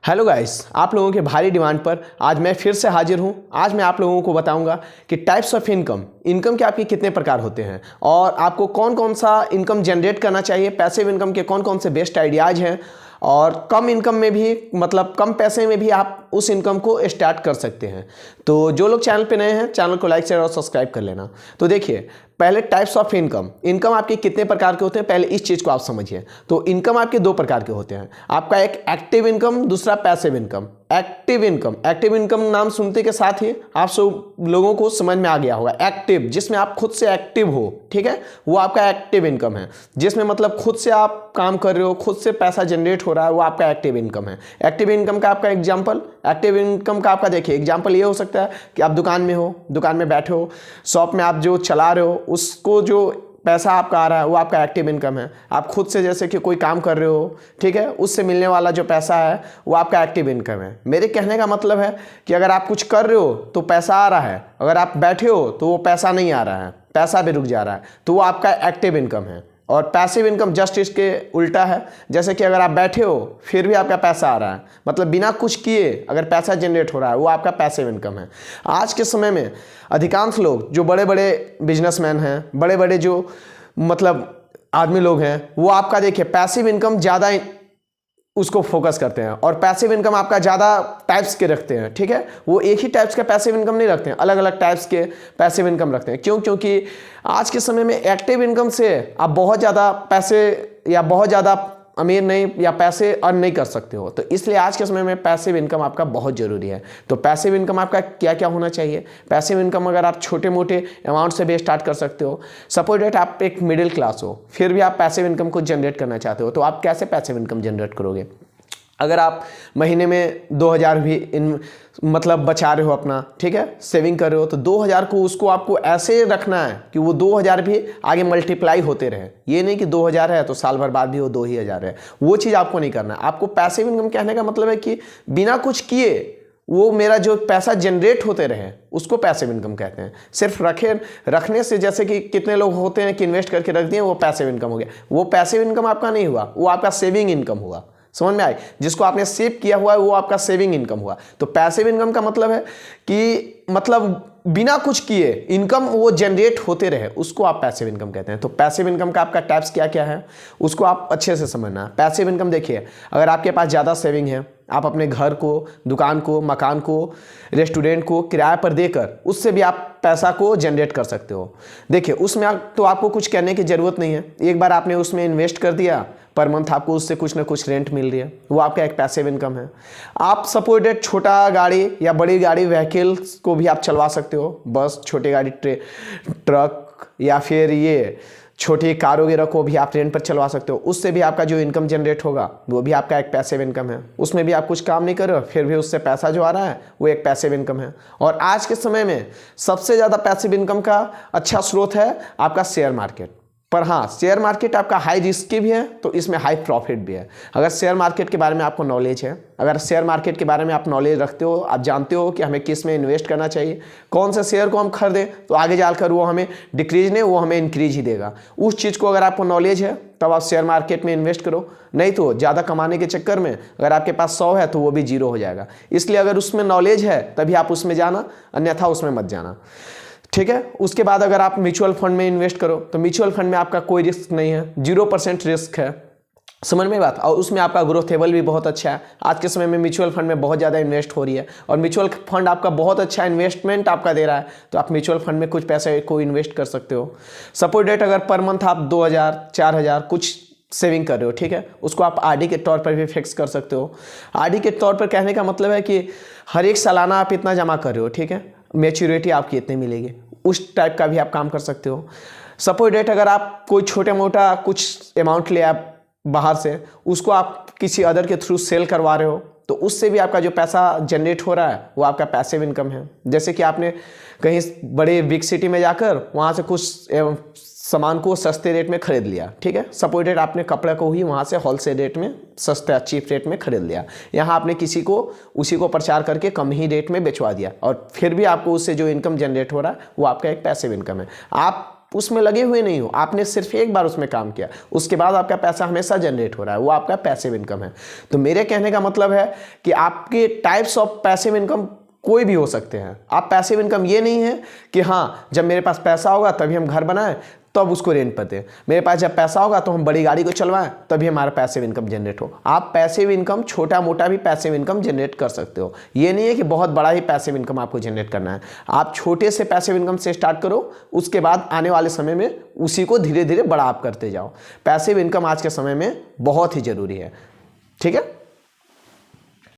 Hello guys, आप लोगों के भारी डिमांड पर आज मैं फिर से हाजिर हूं। आज मैं आप लोगों को बताऊंगा कि टाइप्स ऑफ इनकम के आपके कितने प्रकार होते हैं और आपको कौन कौन सा इनकम जनरेट करना चाहिए। पैसिव इनकम के कौन कौन से बेस्ट आइडियाज हैं और कम इनकम में भी मतलब कम पैसे में भी आप उस इनकम को स्टार्ट कर सकते हैं। तो जो लोग चैनल पे नए हैं, चैनल को लाइक शेयर और सब्सक्राइब कर लेना। तो देखिए, पहले टाइप्स ऑफ इनकम आपके कितने प्रकार के होते हैं, पहले इस चीज़ को आप समझिए। तो इनकम आपके दो प्रकार के होते हैं, आपका एक एक्टिव इनकम, दूसरा पैसिव इनकम। एक्टिव इनकम नाम सुनते के साथ ही आप सब लोगों को समझ में आ गया होगा। एक्टिव जिसमें आप खुद से एक्टिव हो, ठीक है, वो आपका एक्टिव इनकम है। जिसमें मतलब खुद से आप काम कर रहे हो, खुद से पैसा जनरेट हो रहा है, वो आपका एक्टिव इनकम है। एक्टिव इनकम का आपका एग्जाम्पल, एक्टिव इनकम का आपका देखिए एग्जाम्पल ये हो सकता है कि आप दुकान में हो, दुकान में बैठे हो, शॉप में आप जो चला रहे हो, उसको जो पैसा आपका आ रहा है वो आपका एक्टिव इनकम है। आप खुद से जैसे कि कोई काम कर रहे हो, ठीक है, उससे मिलने वाला जो पैसा है वो आपका एक्टिव इनकम है। मेरे कहने का मतलब है कि अगर आप कुछ कर रहे हो तो पैसा आ रहा है, अगर आप बैठे हो तो वो पैसा नहीं आ रहा है, पैसा भी रुक जा रहा है, तो वो आपका एक्टिव इनकम है। और पैसिव इनकम जस्ट इसके उल्टा है, जैसे कि अगर आप बैठे हो फिर भी आपका पैसा आ रहा है, मतलब बिना कुछ किए अगर पैसा जनरेट हो रहा है, वो आपका पैसिव इनकम है। आज के समय में अधिकांश लोग जो बड़े बड़े बिजनेसमैन हैं, बड़े बड़े जो मतलब आदमी लोग हैं, वो आपका देखिए पैसिव इनकम ज़्यादा उसको फोकस करते हैं और पैसिव इनकम आपका ज़्यादा टाइप्स के रखते हैं, ठीक है। वो एक ही टाइप्स का पैसिव इनकम नहीं रखते हैं, अलग अलग टाइप्स के पैसिव इनकम रखते हैं। क्यों? क्योंकि आज के समय में एक्टिव इनकम से आप बहुत ज़्यादा पैसे या बहुत ज़्यादा अमीर नहीं या पैसे अर्न नहीं कर सकते हो। तो इसलिए आज के समय में पैसिव इनकम आपका बहुत ज़रूरी है। तो पैसिव इनकम आपका क्या क्या होना चाहिए? पैसिव इनकम अगर आप छोटे मोटे अमाउंट से भी स्टार्ट कर सकते हो। सपोज डेट आप एक मिडिल क्लास हो, फिर भी आप पैसिव इनकम को जनरेट करना चाहते हो, तो आप कैसे पैसिव इनकम जनरेट करोगे? अगर आप महीने में 2000 भी मतलब बचा रहे हो अपना, ठीक है, सेविंग कर रहे हो, तो 2000 को उसको आपको ऐसे रखना है कि वो 2000 भी आगे मल्टीप्लाई होते रहे। ये नहीं कि 2000 है तो साल भर बाद भी वो 2000 है, वो चीज़ आपको नहीं करना है। आपको पैसिव इनकम कहने का मतलब है कि बिना कुछ किए वो मेरा जो पैसा जनरेट होते रहे, उसको पैसिव इनकम कहते हैं। सिर्फ रखने से, जैसे कि कितने लोग होते हैं कि इन्वेस्ट करके रख दिए, वो पैसिव इनकम हो गया। वो पैसिव इनकम आपका नहीं हुआ, वो आपका सेविंग इनकम हुआ। समझ में आए? जिसको आपने सेव किया हुआ है वो आपका सेविंग इनकम हुआ। तो पैसिव इनकम का मतलब है कि मतलब बिना कुछ किए इनकम वो जनरेट होते रहे, उसको आप पैसिव इनकम कहते हैं। तो पैसिव इनकम का आपका टाइप्स क्या क्या है उसको आप अच्छे से समझना है। पैसिव इनकम देखिए, अगर आपके पास ज़्यादा सेविंग है, आप अपने घर को, दुकान को, मकान को, रेस्टोरेंट को किराए पर देकर उससे भी आप पैसा को जनरेट कर सकते हो। देखिए, उसमें तो आपको कुछ करने की ज़रूरत नहीं है। एक बार आपने उसमें इन्वेस्ट कर दिया, पर मंथ आपको उससे कुछ ना कुछ रेंट मिल रही है, वो आपका एक पैसिव इनकम है। आप सपोज डेट छोटा गाड़ी या बड़ी गाड़ी व्हीकल्स को भी आप चलवा सकते हो, बस, छोटी गाड़ी, ट्रक या फिर ये छोटी कार वगैरह को भी आप रेंट पर चलवा सकते हो। उससे भी आपका जो इनकम जनरेट होगा वो भी आपका एक पैसिव इनकम है। उसमें भी आप कुछ काम नहीं कर रहे हो, फिर भी उससे पैसा जो आ रहा है वो एक पैसिव इनकम है। और आज के समय में सबसे ज़्यादा पैसिव इनकम का अच्छा स्रोत है आपका शेयर मार्केट। पर हाँ, शेयर मार्केट आपका हाई रिस्क भी है, तो इसमें हाई प्रॉफिट भी है। अगर शेयर मार्केट के बारे में आपको नॉलेज है, अगर शेयर मार्केट के बारे में आप नॉलेज रखते हो, आप जानते हो कि हमें किस में इन्वेस्ट करना चाहिए, कौन से शेयर को हम खरीदें तो आगे जाकर वो हमें डिक्रीज नहीं, वो हमें इंक्रीज ही देगा, उस चीज़ को अगर आपको नॉलेज है तब आप शेयर मार्केट में इन्वेस्ट करो। नहीं तो ज़्यादा कमाने के चक्कर में अगर आपके पास 100 है तो वो भी 0 हो जाएगा। इसलिए अगर उसमें नॉलेज है तभी आप उसमें जाना, अन्यथा उसमें मत जाना, ठीक है। उसके बाद अगर आप म्यूचुअल फंड में इन्वेस्ट करो तो म्यूचुअल फंड में आपका कोई रिस्क नहीं है, 0% रिस्क है। समझ में बात? और उसमें आपका ग्रोथेबल भी बहुत अच्छा है। आज के समय में म्यूचुअल फंड में बहुत ज़्यादा इन्वेस्ट हो रही है और म्यूचुअल फंड आपका बहुत अच्छा इन्वेस्टमेंट आपका दे रहा है, तो आप म्यूचुअल फंड में कुछ पैसे को इन्वेस्ट कर सकते हो। सपोज डेट अगर पर मंथ आप 2000 4000 कुछ सेविंग कर रहे हो, ठीक है, उसको आप आरडी के तौर पर भी फिक्स कर सकते हो। आरडी के तौर पर कहने का मतलब है कि हर एक सालाना आप इतना जमा कर रहे हो, ठीक है, मैच्योरिटी आपकी इतनी मिलेगी, उस टाइप का भी आप काम कर सकते हो। सपोज डेट अगर आप कोई छोटा मोटा कुछ अमाउंट ले आप बाहर से, उसको आप किसी अदर के थ्रू सेल करवा रहे हो, तो उससे भी आपका जो पैसा जनरेट हो रहा है वो आपका पैसिव इनकम है। जैसे कि आपने कहीं बड़े बिग सिटी में जाकर वहाँ से कुछ सामान को सस्ते रेट में खरीद लिया, ठीक है, सपोज डेट आपने कपड़े को ही वहाँ से होलसेल रेट में, सस्ता चीप रेट में खरीद लिया, यहाँ आपने किसी को उसी को प्रचार करके कम ही रेट में बेचवा दिया और फिर भी आपको उससे जो इनकम जनरेट हो रहा है वो आपका एक पैसिव इनकम है। आप उसमें लगे हुए नहीं हो, आपने सिर्फ एक बार उसमें काम किया, उसके बाद आपका पैसा हमेशा जनरेट हो रहा है, वो आपका पैसिव इनकम है। तो मेरे कहने का मतलब है कि आपके टाइप्स ऑफ पैसिव इनकम कोई भी हो सकते हैं। आप पैसिव इनकम ये नहीं है कि हाँ जब मेरे पास पैसा होगा तभी हम घर बनाएं तब उसको रेंट पर दें, मेरे पास जब पैसा होगा तो हम बड़ी गाड़ी को चलवाएं तभी हमारा पैसिव इनकम जनरेट हो। आप पैसिव इनकम छोटा मोटा भी पैसिव इनकम जनरेट कर सकते हो, ये नहीं है कि बहुत बड़ा ही पैसिव इनकम आपको जनरेट करना है। आप छोटे से पैसिव इनकम से स्टार्ट करो, उसके बाद आने वाले समय में उसी को धीरे धीरे बड़ा आप करते जाओ। पैसिव इनकम आज के समय में बहुत ही ज़रूरी है। ठीक है।